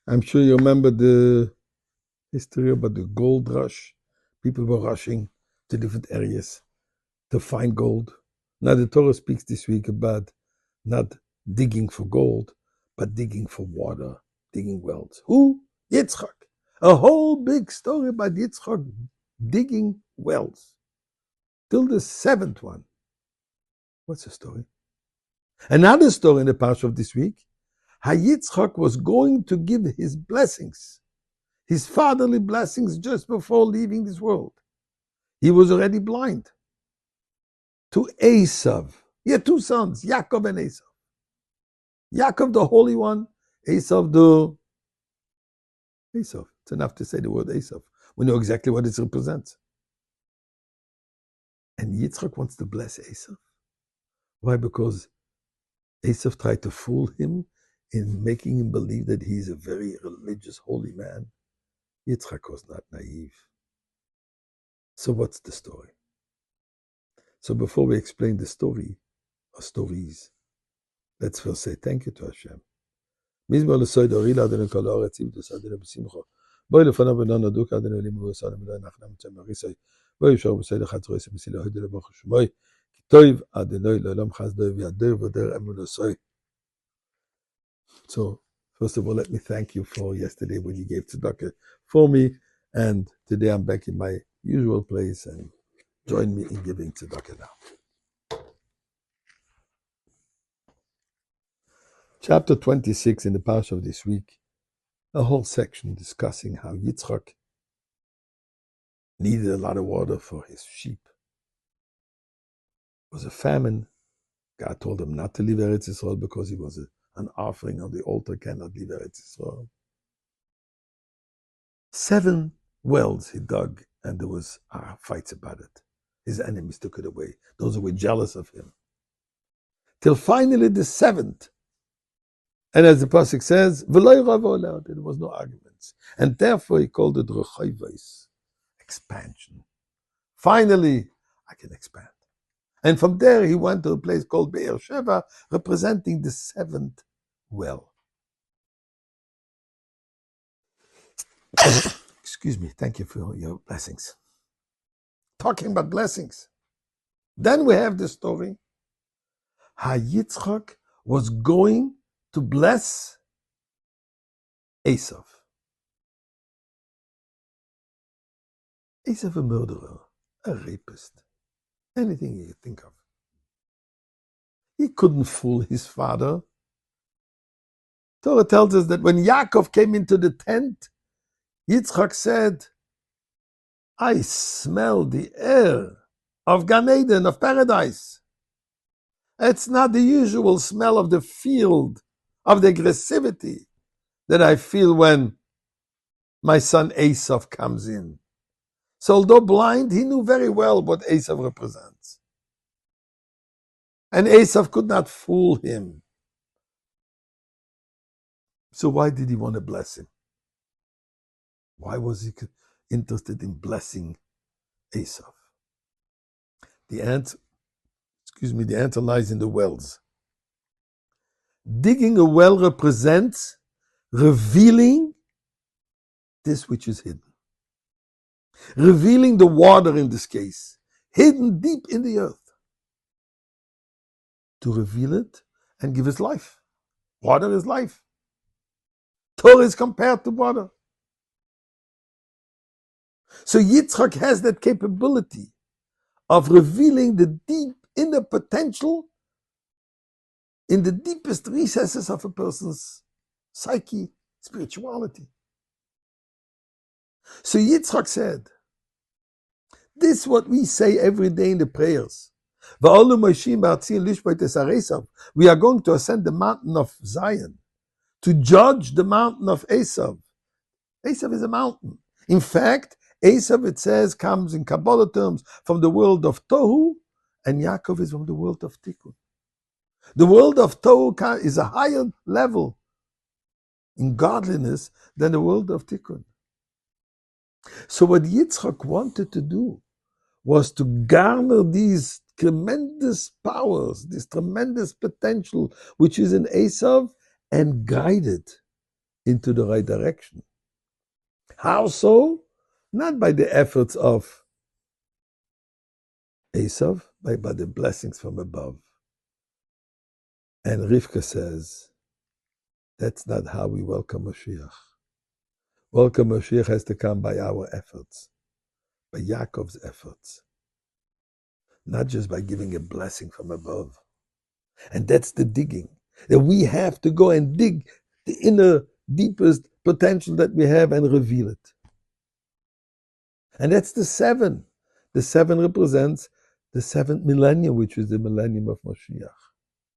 I'm sure you remember the history about the gold rush. People were rushing to different areas to find gold. Now the Torah speaks this week about not digging for gold, but digging for water, digging wells. Who? Yitzchak. A whole big story about Yitzchak digging wells. Till the seventh one. What's the story? Another story in the parsha of this week. Yitzchak was going to give his blessings, his fatherly blessings, just before leaving this world. He was already blind. To Esav. He had two sons, Yaakov and Esav. Yaakov, the Holy One, Esav, the Esav. It's enough to say the word Esav. We know exactly what it represents. And Yitzchak wants to bless Esav. Why? Because Esav tried to fool him in making him believe that he's a very religious, holy man. Yitzchak was not naive. So what's the story? So before we explain the story, or stories, let's first say thank you to Hashem. מזמור לסויד אורילה אדוני כל הארץ עבדוס אדוני בשמחו. בואי לפניו בנון הדוק אדוני אלימו ועשנו מלא נחנם צמא ריסוי. בואי אפשר בסויד אחד צרויסי מסילה הוידו לברכו שמוי. כי טוב אדוני לעולם חסדו וידו ודר אמונו סוי. So, first of all, let me thank you for yesterday when you gave tzedakah for me. And today I'm back in my usual place, and join me in giving tzedakah now. Chapter 26 in the parsha of this week, a whole section discussing how Yitzchak needed a lot of water for his sheep. It was a famine. God told him not to leave Eretz Yisrael because he was an offering on the altar, cannot leave Eretz Yisrael. 7 wells he dug, and there was fights about it. His enemies took it away. Those who were jealous of him. Till finally the 7th. And as the pasuk says, there was no arguments. And therefore he called it Rechayvos, expansion. Finally, I can expand. And from there he went to a place called Be'er Sheva, representing the 7th well. Excuse me, thank you for your blessings. Talking about blessings. Then we have the story. Yitzchak was going to bless Esav. Esav, a murderer, a rapist, anything you think of. He couldn't fool his father. Torah tells us that when Yaakov came into the tent, Yitzchak said, I smell the air of Gan Eden, of paradise. It's not the usual smell of the field, of the aggressivity that I feel when my son Esav comes in. So although blind, he knew very well what Esav represents. And Esav could not fool him. So why did he want to bless him? Why was he interested in blessing Esav? The answer lies in the wells. Digging a well represents revealing this which is hidden. Revealing the water in this case, hidden deep in the earth. To reveal it and give us life. Water is life. Torah is compared to water. So Yitzchak has that capability of revealing the deep inner potential in the deepest recesses of a person's psyche, spirituality. So Yitzchak said, this is what we say every day in the prayers. We are going to ascend the mountain of Zion to judge the mountain of Esav. Esav is a mountain. In fact, Esav, it says, comes in Kabbalah terms from the world of Tohu, and Yaakov is from the world of Tikkun. The world of Tohu is a higher level in godliness than the world of Tikkun. So what Yitzchak wanted to do was to garner these tremendous powers, this tremendous potential which is in Esav, and guide it into the right direction. How so? Not by the efforts of Esav, but by the blessings from above. And Rivka says, that's not how we welcome Mashiach. Welcome Mashiach has to come by our efforts, by Yaakov's efforts, not just by giving a blessing from above. And that's the digging, that we have to go and dig the inner, deepest potential that we have and reveal it. And that's the seven. The seven represents the seventh millennium, which is the millennium of Mashiach.